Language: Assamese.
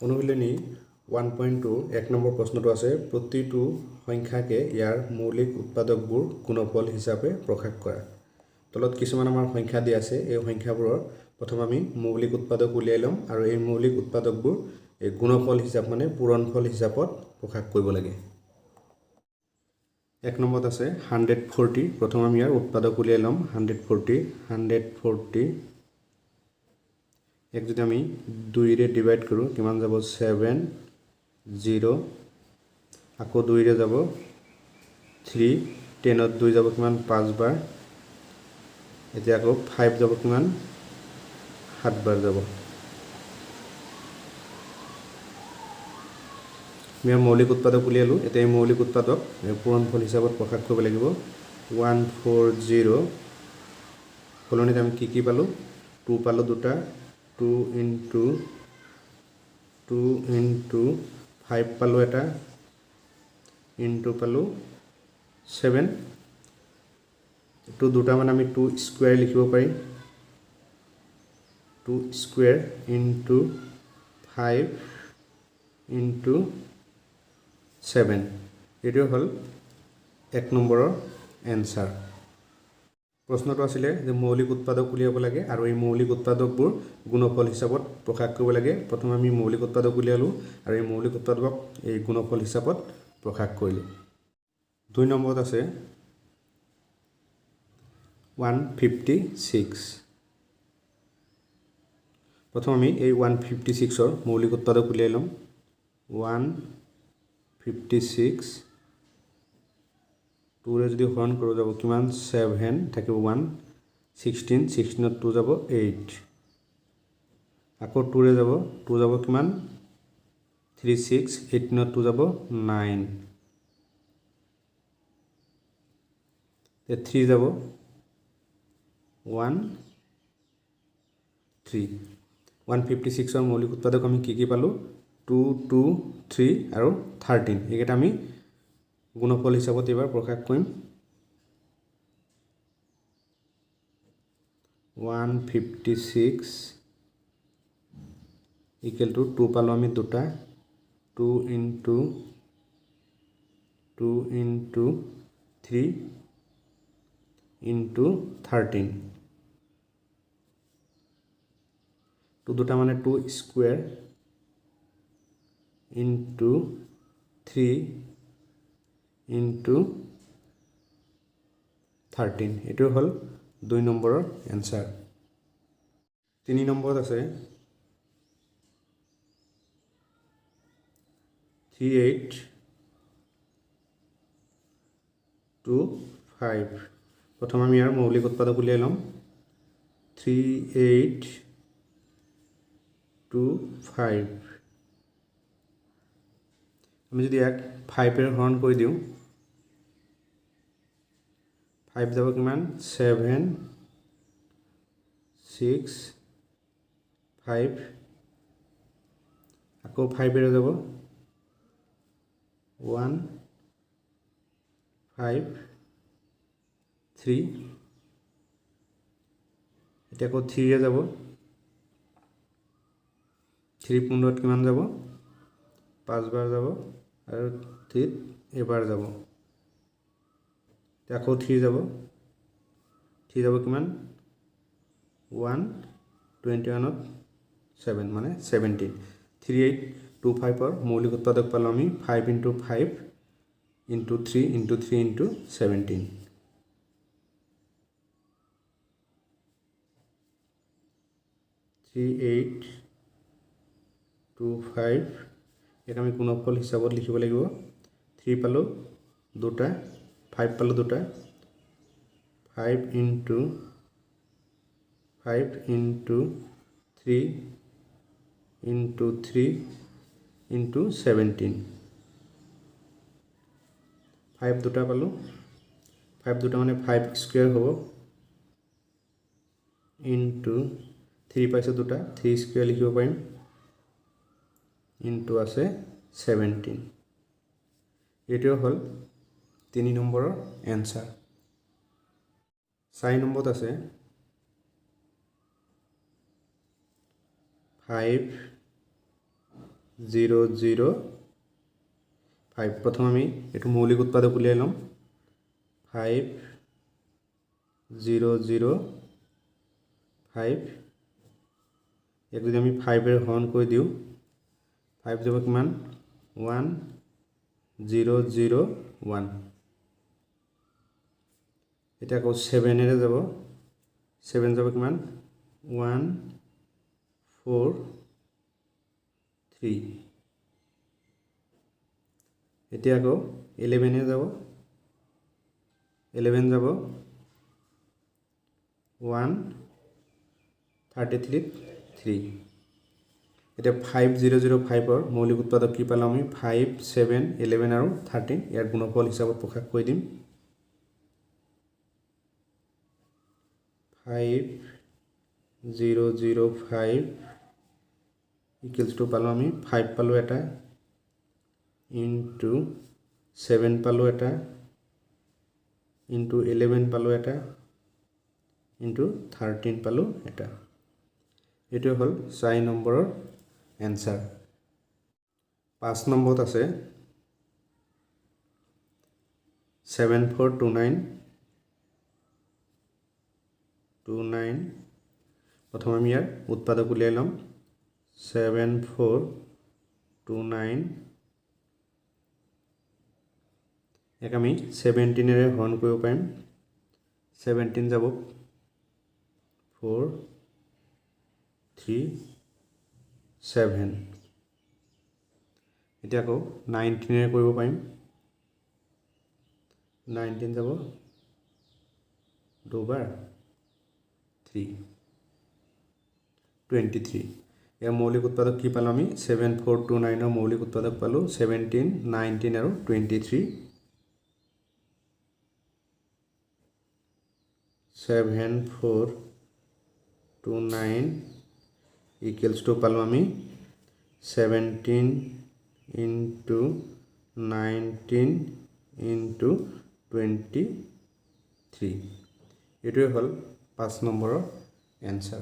অনুশীলনী 1.2 এক নম্বৰ প্ৰশ্নটো আছে প্ৰতিটো সংখ্যাকে ইয়াৰ মৌলিক উৎপাদকবোৰ গুণফল হিচাপে প্ৰকাশ কৰা। তলত কিছুমান আমাৰ সংখ্যা দিয়া আছে, এই সংখ্যাবোৰৰ প্ৰথম আমি মৌলিক উৎপাদক উলিয়াই ল'ম আৰু এই মৌলিক উৎপাদকবোৰ এই গুণফল হিচাপ মানে পূৰণফল হিচাপত প্ৰকাশ কৰিব লাগে। এক নম্বৰত আছে 140, প্ৰথম আমি ইয়াৰ উৎপাদক উলিয়াই ল'ম। 140 এক যদি আমি 2ৰে ডিভাইড কৰোঁ কিমান যাব 7 0 আকৌ 2ৰে যাব 3 10ত 2 যাব কিমান 5 বাৰ, এতিয়া আকৌ 5 যাব কিমান 7 বাৰ যাব। আমি মৌলিক উৎপাদক উলিয়ালোঁ, এতিয়া এই মৌলিক উৎপাদক পূৰণফল হিচাপত প্ৰকাশ কৰিব লাগিব। 140 ফলনিত আমি কি পালোঁ 2 পালোঁ দুটা, 2 into 5 পালোঁ এটা, ইনটু পালোঁ 7, এইটো দুটা মানে আমি 2 স্কুৱেৰ লিখিব পাৰিম। 2 স্কুৱেৰ ইনটু 5 ইনটু 7, এইটো হ'ল এক নম্বৰৰ এনসাৰ। প্ৰশ্নটো আছিলে যে মৌলিক উৎপাদক উলিয়াব লাগে আৰু এই মৌলিক উৎপাদকবোৰ গুণফল হিচাপত প্ৰকাশ কৰিব লাগে। প্ৰথমে আমি মৌলিক উৎপাদক উলিয়ালোঁ আৰু এই মৌলিক উৎপাদক এই গুণফল হিচাপত প্ৰকাশ কৰিলোঁ। 2 নম্বৰত আছে 156, প্ৰথম আমি এই 156ৰ মৌলিক উৎপাদক উলিয়াই ল'ম। 156 2ৰে যদি হৰণ কৰোঁ যাব কিমান 7 থাকিব 1, 16ত 2 যাব 8, আকৌ 2ৰে যাব 2 যাব কিমান 3 6, 18ত 2 যাব 9, 3 যাব 1 3। 156ৰ মৌলিক উৎপাদক আমি কি পালোঁ 2 2 3 আৰু 13, এইকেইটা আমি গুণফল হিচাপত এবাৰ প্ৰকাশ কৰিম। 156 ইকুৱেল টু 2 পালোঁ আমি দুটা, 2 into 3 into 13, টু দুটা মানে 2 স্কুৱেৰ ইনটু 3 ইনটু 13, এইটো হ'ল 2 নম্বৰৰ এনসাৰ। 3 নম্বৰত আছে 3825, প্ৰথম আমি ইয়াৰ মৌলিক উৎপাদক উলিয়াই ল'ম। 3825 আমি যদি ইয়াক 5ৰে হৰণ কৰি দিওঁ 5 যাব কিমান 7 6 5, আকৌ 5ৰে যাব 1 5 3, এতিয়া আকৌ 3ৰে যাব 3 15ত কিমান যাব 5 বাৰ যাব আৰু 3 এবাৰ যাব, আকৌ 3 যাব কিমান 1 21ত 7 মানে 17। 3825ৰ মৌলিক উৎপাদক পালোঁ আমি 5 into 5 into 3 into 3 into 17। 3825 ইয়াক আমি গুণফল হিচাপত লিখিব লাগিব। 3 পালোঁ দুটা, 5 পালোঁ দুটা, 5 into 3 into 3 into 17, 5 দুটা পালোঁ, 5 দুটা মানে 5 স্কুৱেৰ হ'ব ইনটু 3 পাইছোঁ দুটা 3 স্কুৱেৰ লিখিব পাৰিম ইনটু আছে 17, এইটোৱে হ'ল 3 নম্বৰৰ এনসাৰ। 4 নম্বৰত আছে 5 0 0 5 প্ৰথম আমি এটো মৌলিক উৎপাদক উলিয়াই লম 5 0 0 5 এক যদি আমি 5 এর হৰণ কৰি দিও 5 যাব কিমান 1 0 0 1 এটা কো 7 এৰে যাব 7 যাব কিমান 1 4 3 এতিয়া কো 11 এ যাব 11 যাব 1 33 3 এটা 5005 ৰ মৌলিক উৎপাদক কি পালাম আমি 5 7 11 আৰু 13 ইয়াৰ গুণফল হিচাপত প্ৰকাশ কৰি দিম 5 0 0 5 ইকুয়ালস টু পালো আমি 5 পালো এটা ইনটু 7 পালো এটা ইনটু 11 পালো এটা ইনটু 13 পালো এটা এটো হল 4 নম্বৰৰ आंसर 5 নম্বৰত আছে 7429 প্ৰথম আমি ইয়াৰ উৎপাদক উলিয়াই লম 7429 এক আমি 17 এৰে হৰণ কৰিব পাৰিম 17 যাব 4 3 7 এতিয়া কো 19 এৰে কৰিব পাৰিম 19 যাব দুবাৰ 3 23 এৰ মৌলিক উৎপাদক কি পালো আমি 7429 এৰ মৌলিক উৎপাদক পালো 17 19 আৰু 23 7429 equals to পালো আমি 17 into 19 into 23 এটোই হল 5 নম্বৰৰ आंसर